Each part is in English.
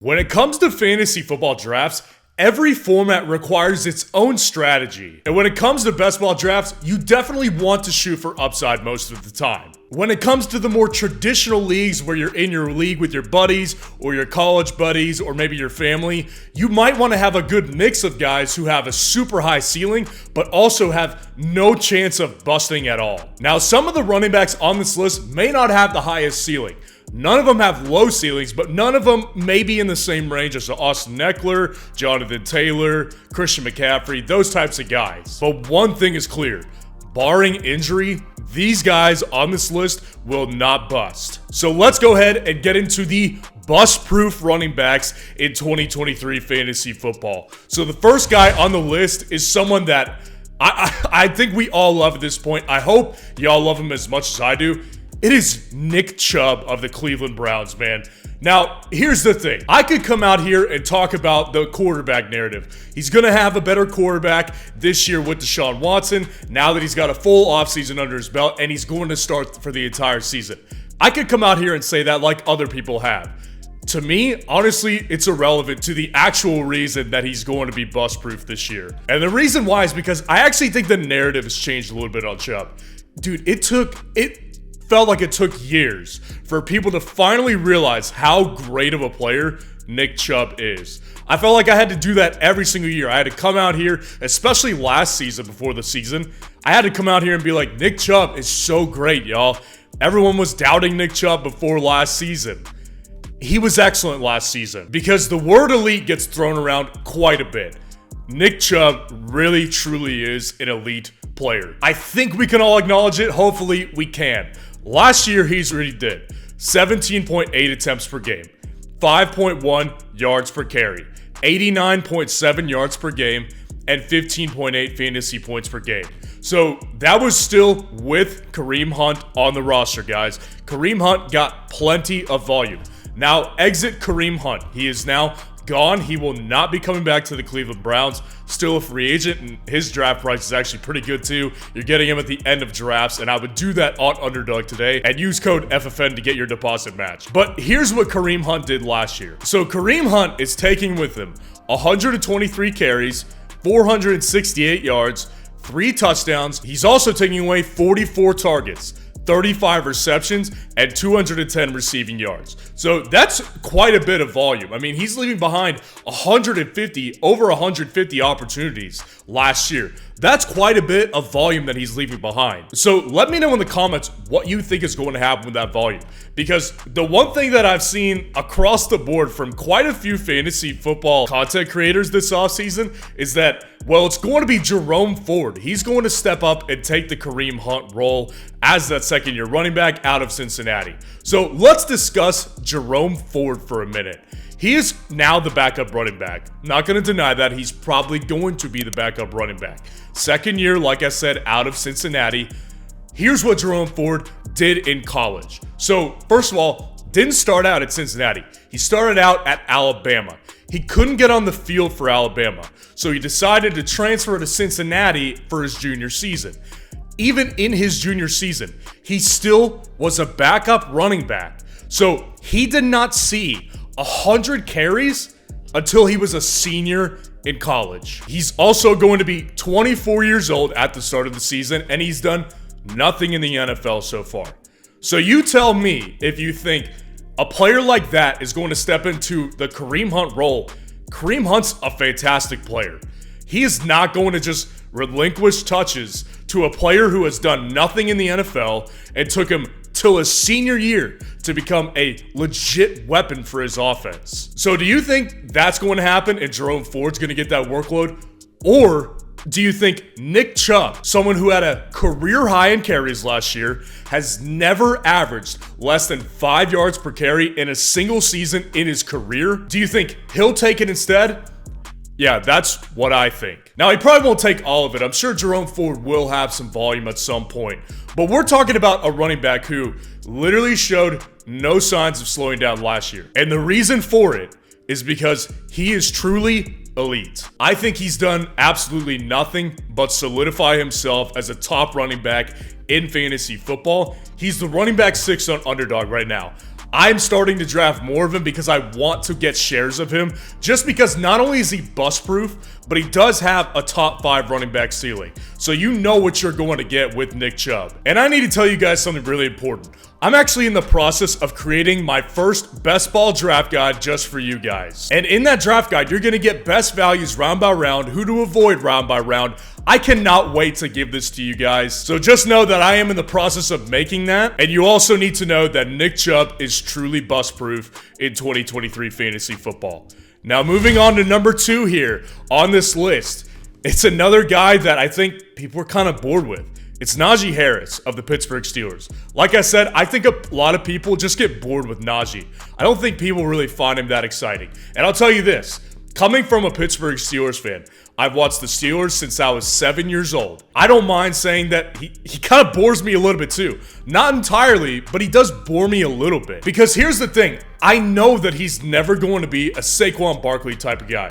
When it comes to fantasy football drafts, every format requires its own strategy. And when it comes to best ball drafts, you definitely want to shoot for upside most of the time. When it comes to the more traditional leagues where you're in your league with your buddies or your college buddies or maybe your family, you might want to have a good mix of guys who have a super high ceiling but also have no chance of busting at all. Now, some of the running backs on this list may not have the highest ceiling. None of them have low ceilings, but none of them may be in the same range as Austin Eckler, Jonathan Taylor, Christian McCaffrey, those types of guys. But one thing is clear, barring injury, these guys on this list will not bust. So let's go ahead and get into the bust-proof running backs in 2023 fantasy football. So the first guy on the list is someone that I think we all love at this point. I hope y'all love him as much as I do. It is Nick Chubb of the Cleveland Browns, man. Now, here's the thing. I could come out here and talk about the quarterback narrative. He's going to have a better quarterback this year with Deshaun Watson, now that he's got a full offseason under his belt, and he's going to start for the entire season. I could come out here and say that like other people have. To me, honestly, it's irrelevant to the actual reason that he's going to be bust-proof this year. And the reason why is because I actually think the narrative has changed a little bit on Chubb. Dude, it felt like it took years for people to finally realize how great of a player Nick Chubb is. I felt like I had to do that every single year. I had to come out here, especially last season before the season. I had to come out here and be like, Nick Chubb is so great, y'all. Everyone was doubting Nick Chubb before last season. He was excellent last season because the word elite gets thrown around quite a bit. Nick Chubb really, truly is an elite player. I think we can all acknowledge it. Hopefully we can. Last year, he's already did 17.8 attempts per game, 5.1 yards per carry, 89.7 yards per game, and 15.8 fantasy points per game. So that was still with Kareem Hunt on the roster, guys. Kareem Hunt got plenty of volume. Now, exit Kareem Hunt. He is now gone. He will not be coming back to the Cleveland Browns. Still a free agent, and his draft price is actually pretty good too. You're getting him at the end of drafts, and I would do that on Underdog today and use code FFN to get your deposit match. But here's what Kareem Hunt did last year. So Kareem Hunt is taking with him 123 carries, 468 yards, 3 touchdowns. He's also taking away 44 targets, 35 receptions, and 210 receiving yards. So that's quite a bit of volume. I mean, he's leaving behind over 150 opportunities last year. That's quite a bit of volume that he's leaving behind. So let me know in the comments what you think is going to happen with that volume. Because the one thing that I've seen across the board from quite a few fantasy football content creators this offseason is that, well, it's going to be Jerome Ford. He's going to step up and take the Kareem Hunt role as that second-year running back out of Cincinnati. So let's discuss Jerome Ford for a minute. He is now the backup running back. Not going to deny that. He's probably going to be the backup running back. Second year, like I said, out of Cincinnati. Here's what Jerome Ford did in college. So, first of all, didn't start out at Cincinnati. He started out at Alabama. He couldn't get on the field for Alabama, so he decided to transfer to Cincinnati for his junior season. Even in his junior season, he still was a backup running back. So he did not see 100 carries until he was a senior in college. He's also going to be 24 years old at the start of the season, and he's done nothing in the NFL so far. So you tell me if you think a player like that is going to step into the Kareem Hunt role. Kareem Hunt's a fantastic player. He is not going to just relinquish touches to a player who has done nothing in the NFL and took him till his senior year to become a legit weapon for his offense. So do you think that's going to happen and Jerome Ford's going to get that workload? Or do you think Nick Chubb, someone who had a career high in carries last year, has never averaged less than 5 yards per carry in a single season in his career? Do you think he'll take it instead? Yeah, that's what I think. Now, he probably won't take all of it. I'm sure Jerome Ford will have some volume at some point. But we're talking about a running back who literally showed no signs of slowing down last year. And the reason for it is because he is truly elite. I think he's done absolutely nothing but solidify himself as a top running back in fantasy football. He's the running back 6 on Underdog right now. I'm starting to draft more of him because I want to get shares of him, just because not only is he bust proof, but he does have a top 5 running back ceiling. So you know what you're going to get with Nick Chubb. And I need to tell you guys something really important. I'm actually in the process of creating my first best ball draft guide just for you guys. And in that draft guide, you're going to get best values round by round, who to avoid round by round. I cannot wait to give this to you guys. So just know that I am in the process of making that. And you also need to know that Nick Chubb is truly bust proof in 2023 fantasy football. Now moving on to number 2 here on this list. It's another guy that I think people are kind of bored with. It's Naji Harris of the Pittsburgh Steelers. Like I said, I think a lot of people just get bored with Naji. I don't think people really find him that exciting. And I'll tell you this, coming from a Pittsburgh Steelers fan, I've watched the Steelers since I was 7 years old. I don't mind saying that he kind of bores me a little bit too. Not entirely, but he does bore me a little bit. Because here's the thing, I know that he's never going to be a Saquon Barkley type of guy.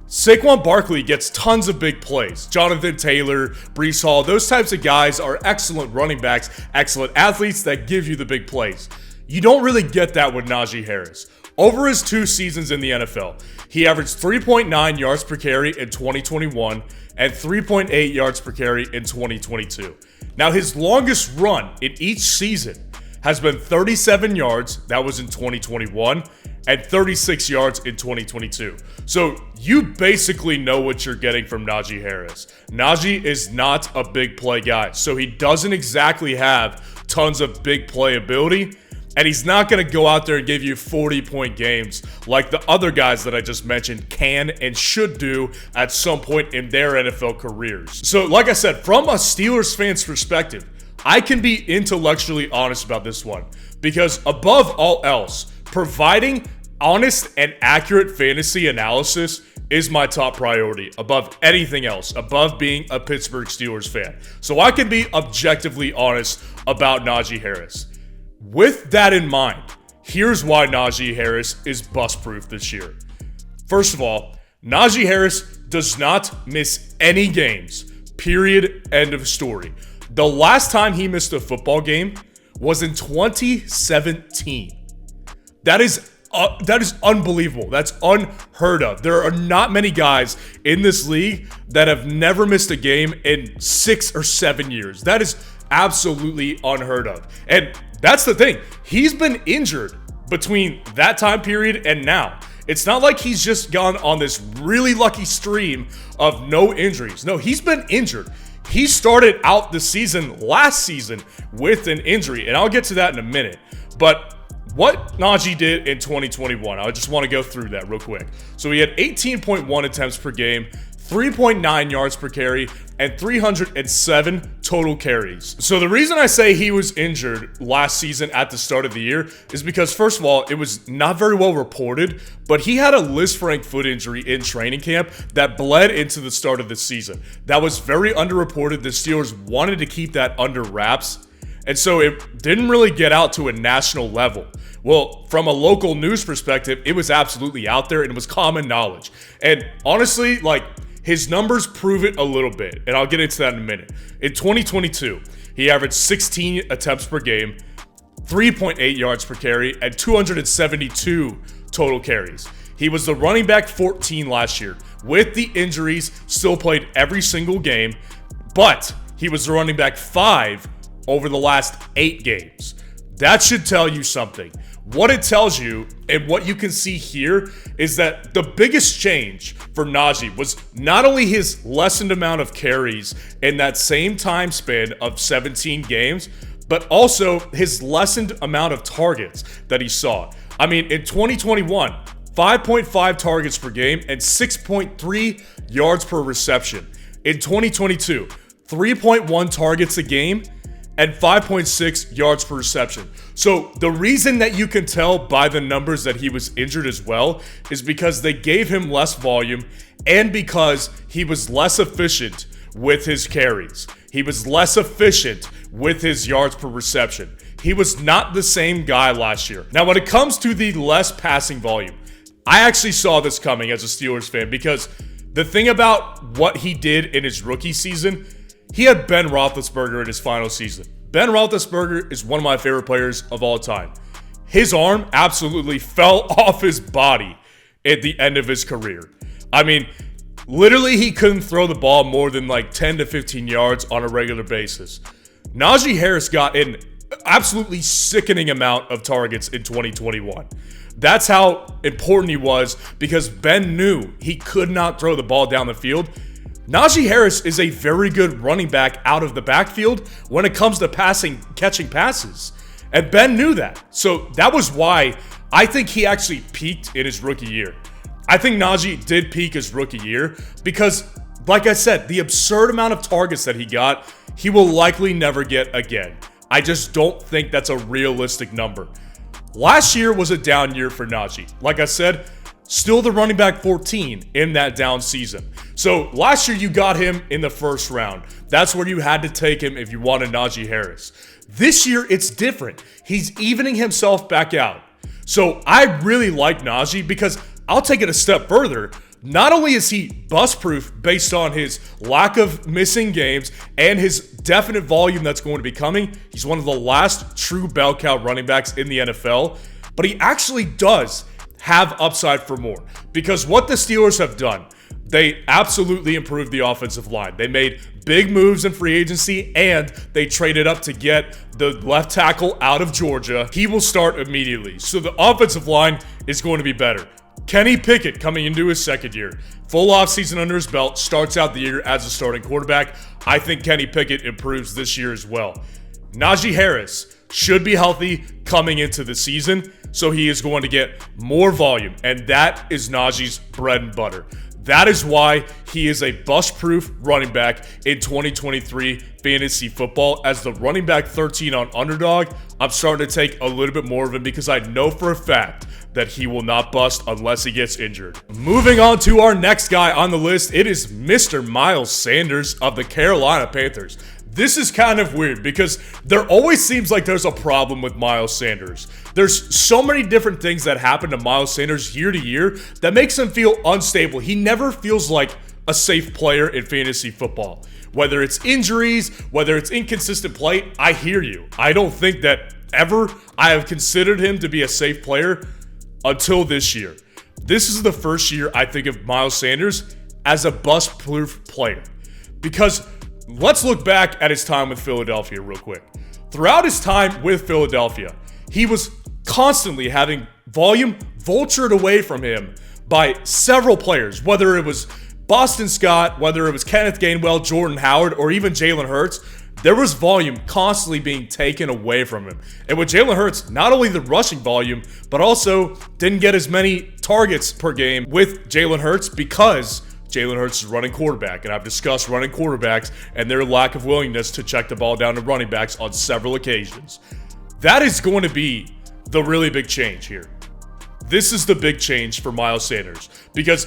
Saquon Barkley gets tons of big plays. Jonathan Taylor, Breece Hall, those types of guys are excellent running backs, excellent athletes that give you the big plays. You don't really get that with Naji Harris. Over his 2 seasons in the NFL, he averaged 3.9 yards per carry in 2021 and 3.8 yards per carry in 2022. Now, his longest run in each season has been 37 yards, that was in 2021, and 36 yards in 2022. So you basically know what you're getting from Naji Harris. Naji is not a big play guy, so he doesn't exactly have tons of big play ability, and he's not going to go out there and give you 40-point games like the other guys that I just mentioned can and should do at some point in their NFL careers. So like I said, from a Steelers fan's perspective, I can be intellectually honest about this one, because above all else, providing honest and accurate fantasy analysis is my top priority above anything else, above being a Pittsburgh Steelers fan. So I can be objectively honest about Naji Harris. With that in mind, here's why Naji Harris is bust proof this year. First of all, Naji Harris does not miss any games. Period. End of story. The last time he missed a football game was in 2017. That is unbelievable. That's unheard of. There are not many guys in this league that have never missed a game in 6 or 7 years. That is absolutely unheard of. And that's the thing. He's been injured between that time period and now. It's not like he's just gone on this really lucky stream of no injuries. No, he's been injured. He started out the season last season with an injury, and I'll get to that in a minute. But what Naji did in 2021, I just want to go through that real quick. So he had 18.1 attempts per game, 3.9 yards per carry, and 307 total carries. So the reason I say he was injured last season at the start of the year is because, first of all, it was not very well reported, but he had a Lisfranc foot injury in training camp that bled into the start of the season. That was very underreported. The Steelers wanted to keep that under wraps, and so it didn't really get out to a national level. Well, from a local news perspective, it was absolutely out there and it was common knowledge. And honestly, his numbers prove it a little bit, and I'll get into that in a minute. In 2022, he averaged 16 attempts per game, 3.8 yards per carry, and 272 total carries. He was the running back 14 last year. With the injuries, still played every single game, but he was the running back 5 over the last 8 games. That should tell you something. What it tells you, and what you can see here, is that the biggest change for Naji was not only his lessened amount of carries in that same time span of 17 games, but also his lessened amount of targets that he saw. I mean, in 2021, 5.5 targets per game and 6.3 yards per reception. In 2022, 3.1 targets a game and 5.6 yards per reception. So the reason that you can tell by the numbers that he was injured as well is because they gave him less volume and because he was less efficient with his carries. He was less efficient with his yards per reception. He was not the same guy last year. Now, when it comes to the less passing volume, I actually saw this coming as a Steelers fan because the thing about what he did in his rookie season, he had Ben Roethlisberger in his final season. Ben Roethlisberger is one of my favorite players of all time. his arm absolutely fell off his body at the end of his career. I mean, literally he couldn't throw the ball more than like 10 to 15 yards on a regular basis. Naji Harris got an absolutely sickening amount of targets in 2021. That's how important he was, because Ben knew he could not throw the ball down the field. Naji Harris is a very good running back out of the backfield when it comes to catching passes. And Ben knew that. So that was why I think he actually peaked in his rookie year. I think Naji did peak his rookie year because, like I said, the absurd amount of targets that he got, he will likely never get again. I just don't think that's a realistic number. Last year was a down year for Naji. Like I said, still the running back 14 in that down season. So last year you got him in the first round. That's where you had to take him if you wanted Naji Harris. This year it's different. He's evening himself back out. So I really like Naji because I'll take it a step further. Not only is he bust-proof based on his lack of missing games and his definite volume that's going to be coming, he's one of the last true bell cow running backs in the NFL, but he actually does have upside for more. Because what the Steelers have done, they absolutely improved the offensive line. They made big moves in free agency, and they traded up to get the left tackle out of Georgia. He will start immediately. So the offensive line is going to be better. Kenny Pickett coming into his second year. Full offseason under his belt, starts out the year as a starting quarterback. I think Kenny Pickett improves this year as well. Naji Harris should be healthy coming into the season, so he is going to get more volume, and that is Naji's bread and butter. That is why he is a bust-proof running back in 2023 fantasy football. As the running back 13 on Underdog, I'm starting to take a little bit more of him because I know for a fact that he will not bust unless he gets injured. Moving on to our next guy on the list, it is Mr. Miles Sanders of the Carolina Panthers. This is kind of weird because there always seems like there's a problem with Miles Sanders. There's so many different things that happen to Miles Sanders year to year that makes him feel unstable. He never feels like a safe player in fantasy football. Whether it's injuries, whether it's inconsistent play, I hear you. I don't think that ever I have considered him to be a safe player until this year. This is the first year I think of Miles Sanders as a bust-proof player. Because let's look back at his time with Philadelphia real quick. Throughout his time with Philadelphia, he was constantly having volume vultured away from him by several players, whether it was Boston Scott, whether it was Kenneth Gainwell, Jordan Howard, or even Jalen Hurts. There was volume constantly being taken away from him. And with Jalen Hurts, not only the rushing volume, but also didn't get as many targets per game with Jalen Hurts because Jalen Hurts is running quarterback, and I've discussed running quarterbacks and their lack of willingness to check the ball down to running backs on several occasions. That is going to be the really big change here. This is the big change for Miles Sanders, because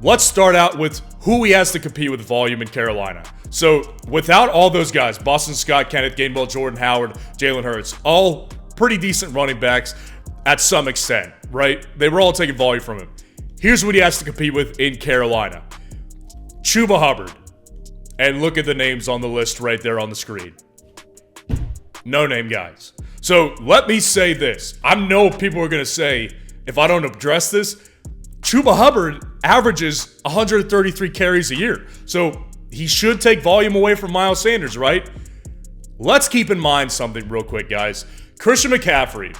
let's start out with who he has to compete with volume in Carolina. So without all those guys, Boston Scott, Kenneth Gainwell, Jordan Howard, Jalen Hurts, all pretty decent running backs at some extent, right? They were all taking volume from him. Here's what he has to compete with in Carolina. Chuba Hubbard. And look at the names on the list right there on the screen. No-name guys. So let me say this. I know people are going to say, if I don't address this, Chuba Hubbard averages 133 carries a year. So he should take volume away from Miles Sanders, right? Let's keep in mind something real quick, guys. Christian McCaffrey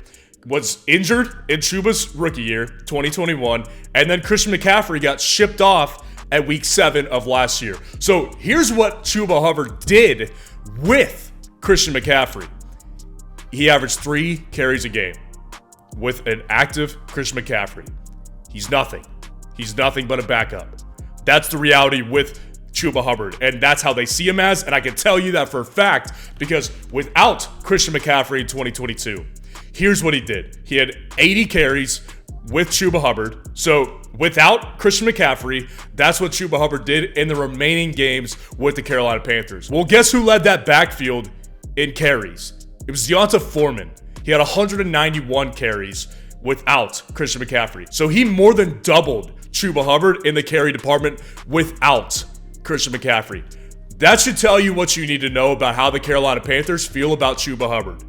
was injured in Chuba's rookie year, 2021, and then Christian McCaffrey got shipped off at week 7 of last year. So here's what Chuba Hubbard did with Christian McCaffrey. He averaged 3 carries a game with an active Christian McCaffrey. He's nothing. He's nothing but a backup. That's the reality with Chuba Hubbard, and that's how they see him as, and I can tell you that for a fact because without Christian McCaffrey in 2022, here's what he did. He had 80 carries with Chuba Hubbard. So without Christian McCaffrey, that's what Chuba Hubbard did in the remaining games with the Carolina Panthers. Well, guess who led that backfield in carries? It was Deonta Foreman. He had 191 carries without Christian McCaffrey. So he more than doubled Chuba Hubbard in the carry department without Christian McCaffrey. That should tell you what you need to know about how the Carolina Panthers feel about Chuba Hubbard.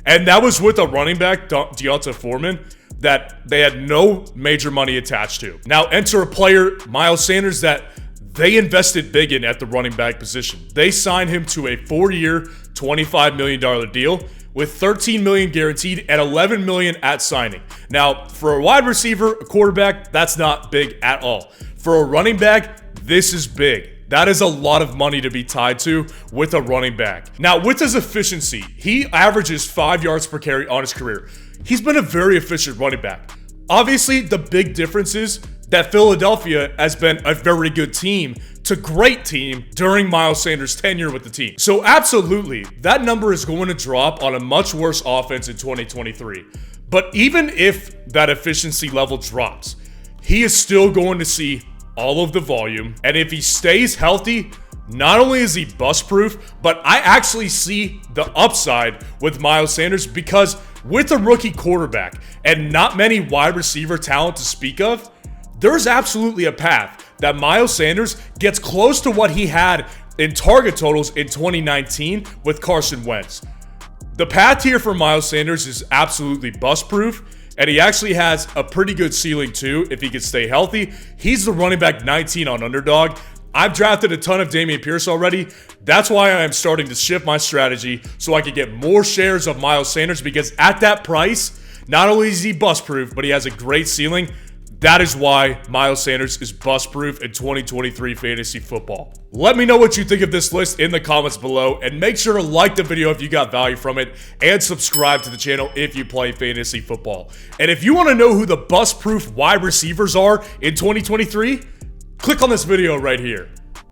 And that was with a running back, Deonta Foreman, that they had no major money attached to. Now enter a player, Miles Sanders, that they invested big in at the running back position. They signed him to a 4-year, $25 million deal with $13 million guaranteed and $11 million at signing. Now, for a wide receiver, a quarterback, that's not big at all. For a running back, this is big. That is a lot of money to be tied to with a running back. Now, with his efficiency, he averages 5 yards per carry on his career. He's been a very efficient running back. Obviously, the big difference is that Philadelphia has been a very good team to great team during Miles Sanders' tenure with the team. So absolutely, that number is going to drop on a much worse offense in 2023. But even if that efficiency level drops, he is still going to see all of the volume. And if he stays healthy, not only is he bust-proof, but I actually see the upside with Miles Sanders because with a rookie quarterback and not many wide receiver talent to speak of, there's absolutely a path that Miles Sanders gets close to what he had in target totals in 2019 with Carson Wentz. The path here for Miles Sanders is absolutely bust-proof, and he actually has a pretty good ceiling too if he can stay healthy. He's the running back 19 on Underdog. I've drafted a ton of Dameon Pierce already. That's why I am starting to shift my strategy so I can get more shares of Miles Sanders, because at that price, not only is he bust-proof, but he has a great ceiling. That is why Miles Sanders is bust-proof in 2023 fantasy football. Let me know what you think of this list in the comments below, and make sure to like the video if you got value from it, and subscribe to the channel if you play fantasy football. And if you want to know who the bust-proof wide receivers are in 2023, click on this video right here.